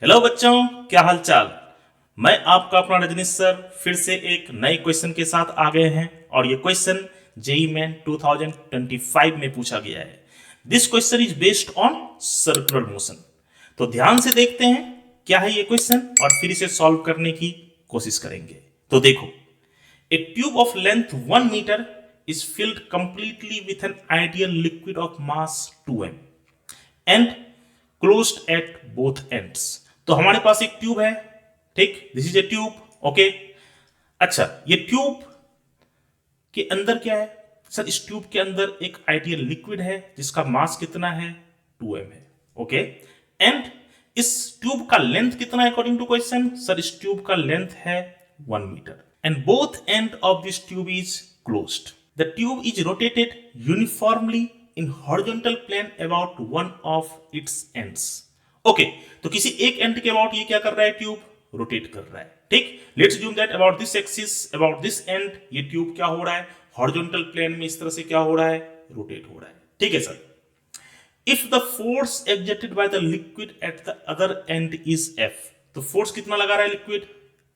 Hello बच्चों, क्या हाल चाल। मैं आपका अपना रजनीश सर फिर से एक नए क्वेश्चन के साथ आ गए हैं और ये क्वेश्चन जेई मेन 2025 में पूछा गया है। This question is based on circular motion. तो ध्यान से देखते हैं क्या है ये क्वेश्चन और फिर इसे सॉल्व करने की कोशिश करेंगे। तो देखो, a tube of length 1 meter is filled completely with an ideal liquid of mass 2m and closed at both ends। तो हमारे पास एक ट्यूब है, ठीक, this is a tube. Okay, अच्छा, ये ट्यूब के अंदर क्या है सर? इस ट्यूब के अंदर एक आइडियल लिक्विड है जिसका मास कितना है? 2m है। ओके, एंड इस ट्यूब का लेंथ कितना है अकॉर्डिंग टू क्वेश्चन? सर इस ट्यूब का लेंथ है 1 metre and both end of this tube is closed. The tube is rotated uniformly in horizontal plane about one of its ends. Okay, तो किसी एक and के about ये क्या कर रहा है? ट्यूब रोटेट कर रहा है, ठीक। Let's assume that about this axis, about this and, ये ट्यूब क्या हो रहा है? हॉरिजॉन्टल प्लेन में इस तरह से क्या हो रहा है? रोटेट हो रहा है, ठीक है sir. If the force exerted by the liquid at the other and is F, तो फोर्स कितना लगा रहा है लिक्विड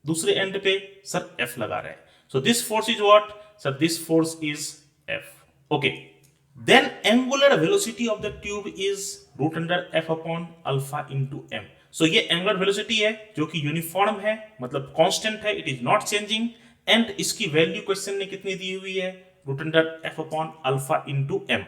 दूसरे एंड पे? सर एफ लगा रहा है। So this force is what? Sir this force is F. Okay, then angular velocity of the tube is root under f upon alpha into m। so ये angular velocity है जो कि uniform है, मतलब constant है, it is not changing. And इसकी value question ने कितनी दी हुई है? Root under f upon alpha into m,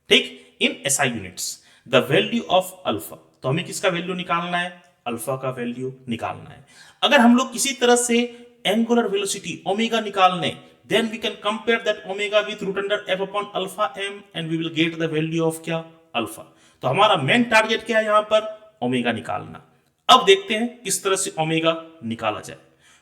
ठीक, in SI units. The value of alpha, तो हमें किसका वैल्यू निकालना है? अल्फा का वैल्यू निकालना है। अगर हम लोग किसी तरह से एंगुलर वेलोसिटी ओमेगा निकालने, then we can compare that omega with root under f upon alpha m and we will get the value of क्या? अल्फा। तो हमारा मेन टारगेट क्या है यहाँ पर? ओमेगा निकालना। अब देखते हैं किस तरह से ओमेगा निकाला जाए।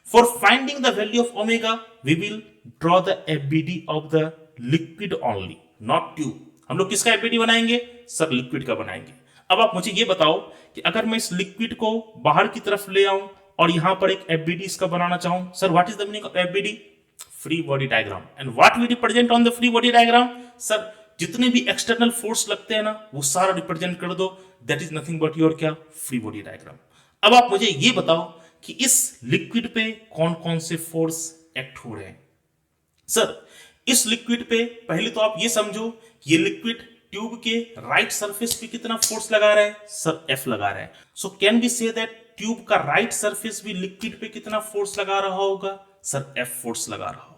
For finding the value of omega we will draw the FBD of the liquid only, not tube. हम लोग किसका एफबीडी बनाएंगे? सर लिक्विड का बनाएंगे। अब आप मुझे ये बताओ कि अगर मैं इस लिक्विड को बाहर की तरफ ले आऊं और यहां पर एक एफबीडी इसका बनाना चाहूं, sir what is the meaning of FBD? Free body diagram. And what we represent on the free body diagram? Sir जितने भी एक्सटर्नल फोर्स लगते हैं ना, वो सारा रिप्रेजेंट कर दो, that is nothing but your क्या? Free body diagram. अब आप मुझे ये बताओ कि इस लिक्विड पे कौन कौन से फोर्स एक्ट हो रहे हैं। सर इस लिक्विड पे पहले तो आप ये समझो कि ये लिक्विड ट्यूब के राइट सरफेस पे कितना फोर्स लगा रहा है? सर एफ लगा रहा है। So can be say that tube का राइट सरफेस भी लिक्विड पे कितना फोर्स लगा रहा होगा? सर एफ फोर्स लगा रहा होगा।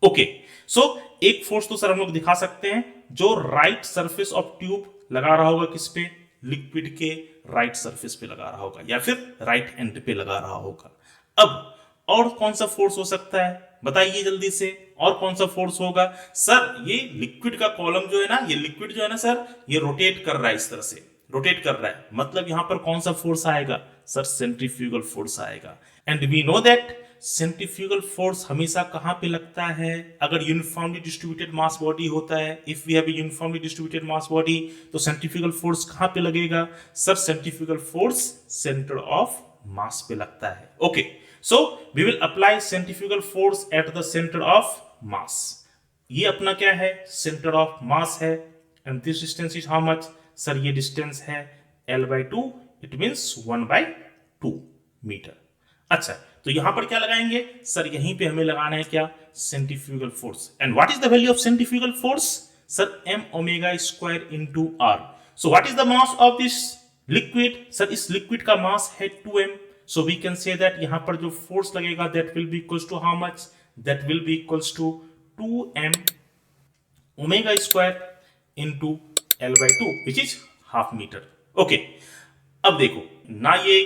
ओके, सो एक फोर्स तो सर हम लोग दिखा सकते हैं जो राइट सरफेस ऑफ ट्यूब लगा रहा होगा, किस पे? लिक्विड के राइट सरफेस पे लगा रहा होगा या फिर राइट एंड पे लगा रहा होगा। अब और कौन सा फोर्स हो सकता है बताइए जल्दी से, और कौन सा फोर्स होगा? सर ये लिक्विड का कॉलम जो है ना, ये लिक्विड जो है ना सर, ये रोटेट कर रहा है, इस तरह से रोटेट कर रहा है, मतलब यहां पर कौन सा फोर्स आएगा? सर सेंट्रीफ्यूगल फोर्स आएगा। And we know that centrifugal force हमेशा कहां पे लगता है? अगर यूनिफॉर्मली डिस्ट्रीब्यूटेड मास बॉडी होता है, if we have a uniformly distributed mass body, तो सेंट्रीफ्यूगल फोर्स कहां पे लगेगा? Sir centrifugal force centre of mass पे लगता है। Okay, so we will apply centrifugal force at the center of mass। ये अपना क्या है? center of mass है। and this distance is how much? Sir ये distance है L/2, it means 1/2 मीटर। अच्छा, तो यहां पर क्या लगाएंगे? सर यहीं पे हमें लगाना है क्या? centrifugal force। and what is the value of centrifugal force? Sir m omega square into r। so what is the mass of this liquid? Sir इस liquid का mass है 2m। so we can say that यहां पर जो force लगेगा that will be equals to how much? that will be equals to 2m omega square into L/2 which is half meter। Okay, अब देखो ना, ये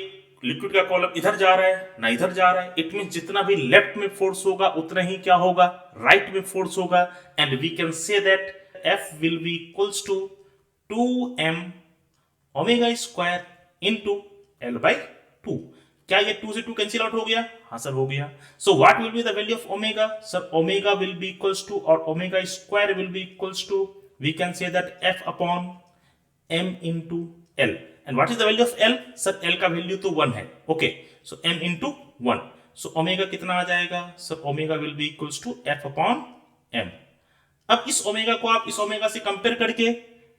लिक्विड का कॉलम इधर जा रहा है ना इधर जा रहा है, इट मीन जितना भी लेफ्ट में फोर्स होगा उतना ही क्या होगा? राइट में फोर्स होगा। And we can say that F will be equals to 2m omega square into L/2। क्या ये 2 से 2 कैंसिल आउट हो गया? हाँ सर हो गया। So what will be the value of omega? Sir omega will be equals to, और omega square will be equals to, we can say that f upon m into l। And what is the value of l? Sir l का value तो 1 है। Okay, so m into 1। So omega कितना आ जाएगा? Sir omega will be equals to f upon m। अब इस omega को आप इस ओमेगा से कंपेयर करके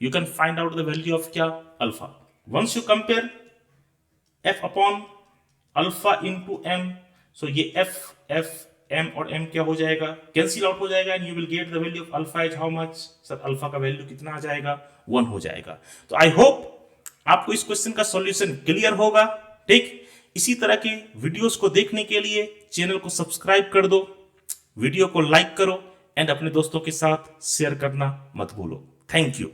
you can find out the value of क्या? Alpha. Once you compare F upon alpha into M, so ये एफ एम और एम क्या हो जाएगा, कैंसिल आउट हो जाएगा, and you will get the value of alpha is how much, sir alpha का value कितना आ जाएगा, 1 हो जाएगा। तो आई होप आपको इस क्वेश्चन का सॉल्यूशन क्लियर होगा। ठीक, इसी तरह के वीडियोस को देखने के लिए चैनल को सब्सक्राइब कर दो, वीडियो को लाइक करो एंड अपने दोस्तों के साथ शेयर करना मत भूलो। Thank you.